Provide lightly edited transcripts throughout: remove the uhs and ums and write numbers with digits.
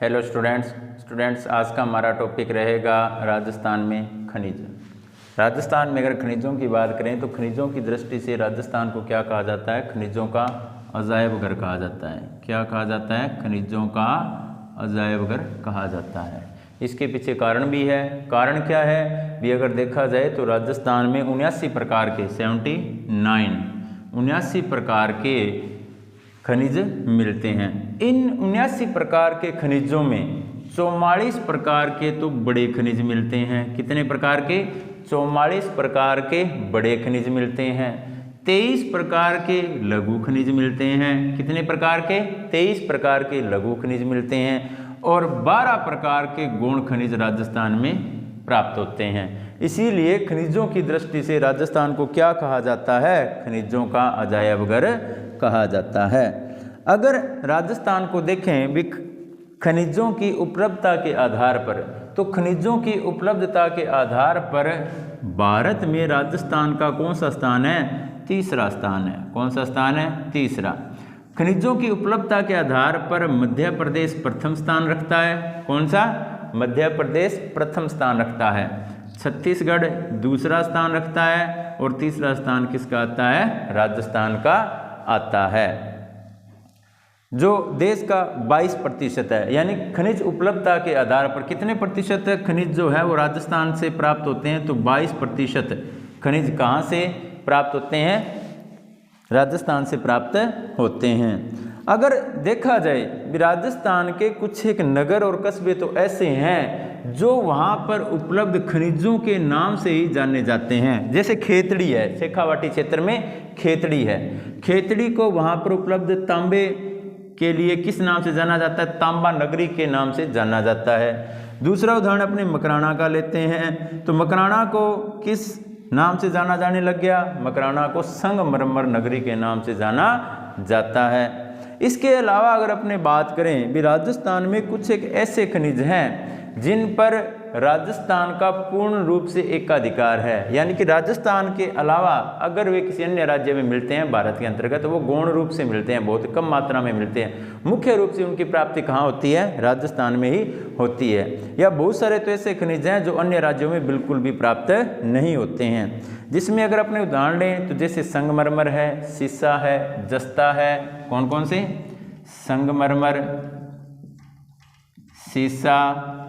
Hello students आज का हमारा टॉपिक रहेगा राजस्थान में खनिज। राजस्थान में अगर खनिजों की बात करें तो खनिजों की दृष्टि से राजस्थान को क्या कहा जाता है? खनिजों का अजायब घर कहा जाता है। क्या कहा जाता है? खनिजों का अजायब घर कहा जाता है। इसके पीछे कारण भी है। कारण क्या है भी अगर देखा जाए तो राजस्थान में 79 प्रकार के 79 प्रकार के खनिज मिलते हैं। इन 79 प्रकार के खनिजों में 44 प्रकार के तो बड़े खनिज मिलते हैं। कितने प्रकार के? 44 प्रकार के बड़े खनिज मिलते हैं। 23 प्रकार के लघु खनिज मिलते हैं। कितने प्रकार के? 23 प्रकार के लघु खनिज मिलते हैं और 12 प्रकार के गौण खनिज राजस्थान में प्राप्त होते हैं। इसीलिए खनिजों की दृष्टि से राजस्थान को क्या कहा जाता है? खनिजों का अजायब घर कहा जाता है। अगर राजस्थान को देखें भी खनिजों की उपलब्धता के आधार पर, तो खनिजों की उपलब्धता के आधार पर भारत में राजस्थान का कौन सा स्थान है? तीसरा स्थान है। कौन सा स्थान है? तीसरा। खनिजों की उपलब्धता के आधार पर मध्य प्रदेश प्रथम स्थान रखता है। कौन सा? मध्य प्रदेश प्रथम स्थान रखता है। छत्तीसगढ़ दूसरा स्थान रखता है और तीसरा स्थान किसका आता है? राजस्थान का आता है, जो देश का 22% है। यानी खनिज उपलब्धता के आधार पर कितने प्रतिशत खनिज जो है वो राजस्थान से प्राप्त होते हैं? तो 22% खनिज कहाँ से प्राप्त होते हैं? राजस्थान से प्राप्त होते हैं। अगर देखा जाए राजस्थान के कुछ एक नगर और कस्बे तो ऐसे हैं जो वहाँ पर उपलब्ध खनिजों के नाम से ही जाने जाते हैं। जैसे खेतड़ी है, शेखावाटी क्षेत्र में खेतड़ी है। खेतड़ी को वहाँ पर उपलब्ध तांबे के लिए किस नाम से जाना जाता है? तांबा नगरी के नाम से जाना जाता है। दूसरा उदाहरण अपने मकराना का लेते हैं, तो मकराना को किस नाम से जाना जाने लग गया? मकराना को संगमरमर नगरी के नाम से जाना जाता है। इसके अलावा अगर अपने बात करें भी राजस्थान में कुछ एक ऐसे खनिज हैं जिन पर राजस्थान का पूर्ण रूप से एकाधिकार है। यानी कि राजस्थान के अलावा अगर वे किसी अन्य राज्य में मिलते हैं भारत के अंतर्गत, तो वो गौण रूप से मिलते हैं, बहुत कम मात्रा में मिलते हैं। मुख्य रूप से उनकी प्राप्ति कहाँ होती है? राजस्थान में ही होती है। या बहुत सारे तो ऐसे खनिज हैं जो अन्य राज्यों में बिल्कुल भी प्राप्त नहीं होते हैं। जिसमें अगर अपने उदाहरण लें तो जैसे संगमरमर है, सीसा है, जस्ता है। कौन कौन से? संगमरमर, सीसा,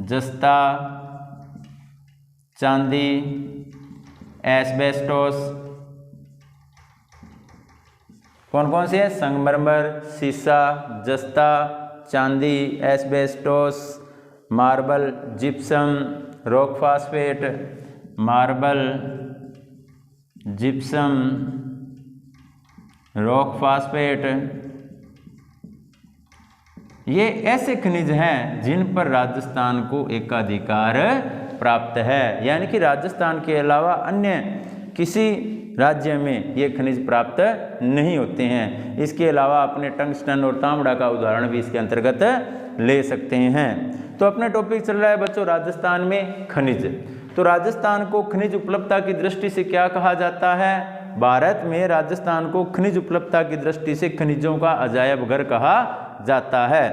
जस्ता, चांदी, एस्बेस्टोस। कौन कौन से हैं? संगमरमर, सीसा, जस्ता, चांदी, asbestos, marble, gypsum, rock phosphate, marble, gypsum, rock phosphate. ये ऐसे खनिज हैं जिन पर राजस्थान को एकाधिकार प्राप्त है। यानी कि राजस्थान के अलावा अन्य किसी राज्य में ये खनिज प्राप्त नहीं होते हैं। इसके अलावा अपने टंगस्टन और तांबा का उदाहरण भी इसके अंतर्गत ले सकते हैं। तो अपना टॉपिक चल रहा है बच्चों राजस्थान में खनिज। तो राजस्थान को खनिज उपलब्धता की दृष्टि से क्या कहा जाता है? भारत में राजस्थान को खनिज उपलब्धता की दृष्टि से खनिजों का अजायब घर कहा जाता है।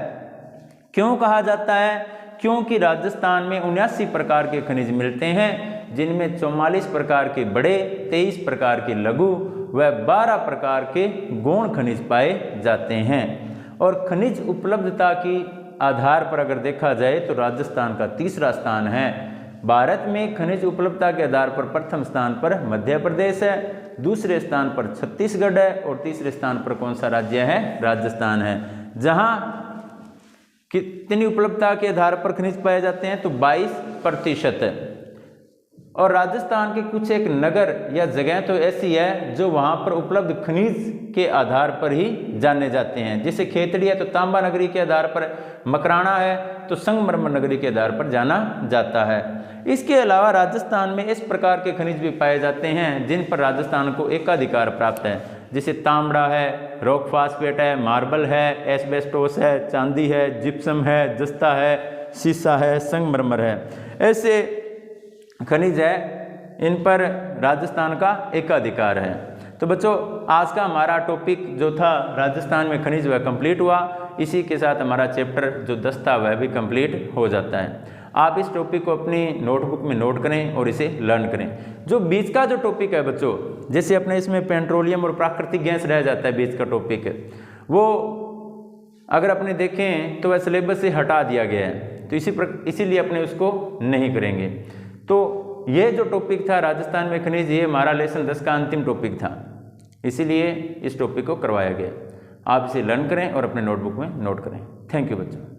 क्यों कहा जाता है? क्योंकि राजस्थान में 79 प्रकार के खनिज मिलते हैं, जिनमें 44 प्रकार के बड़े, 23 प्रकार के लघु व 12 प्रकार के गौण खनिज पाए जाते हैं। और खनिज उपलब्धता की आधार पर अगर देखा जाए तो राजस्थान का तीसरा स्थान है। भारत में खनिज उपलब्धता के आधार पर प्रथम स्थान पर मध्य प्रदेश है, दूसरे स्थान पर छत्तीसगढ़ है और तीसरे स्थान पर कौन सा राज्य है? राजस्थान है। जहां कितनी उपलब्धता के आधार पर खनिज पाए जाते हैं? तो 22%। और राजस्थान के कुछ एक नगर या जगह तो ऐसी है जो वहां पर उपलब्ध खनिज के आधार पर ही जाने जाते हैं। जैसे खेतड़ी है तो तांबा नगरी के आधार पर, मकराना है तो संगमरमर नगरी के आधार पर जाना जाता है। इसके अलावा राजस्थान में इस प्रकार के खनिज भी पाए जाते हैं जिन पर राजस्थान को एकाधिकार प्राप्त है। जैसे तांबड़ा है, रॉक फास्फेट है, मार्बल है, एस्बेस्टोस है, चांदी है, जिप्सम है, जस्ता है, सीसा है, संगमरमर है। ऐसे खनिज है इन पर राजस्थान का एकाधिकार है। तो बच्चों आज का हमारा टॉपिक जो था राजस्थान में खनिज वह कंप्लीट हुआ। इसी के साथ हमारा चैप्टर जो 10 था वह भी कंप्लीट हो जाता है। आप इस टॉपिक को अपनी नोटबुक में नोट करें और इसे लर्न करें। जो बीच का जो टॉपिक है बच्चों, जैसे अपने इसमें पेट्रोलियम और प्राकृतिक गैस रह जाता है बीच का टॉपिक, वो अगर अपने देखें तो वह सिलेबस से हटा दिया गया है, तो इसीलिए अपने उसको नहीं करेंगे। तो ये जो टॉपिक था राजस्थान में खनिज, ये हमारा लेसन 10 का अंतिम टॉपिक था, इसीलिए इस टॉपिक को करवाया गया। आप इसे लर्न करें और अपने नोटबुक में नोट करें। थैंक यू बच्चों।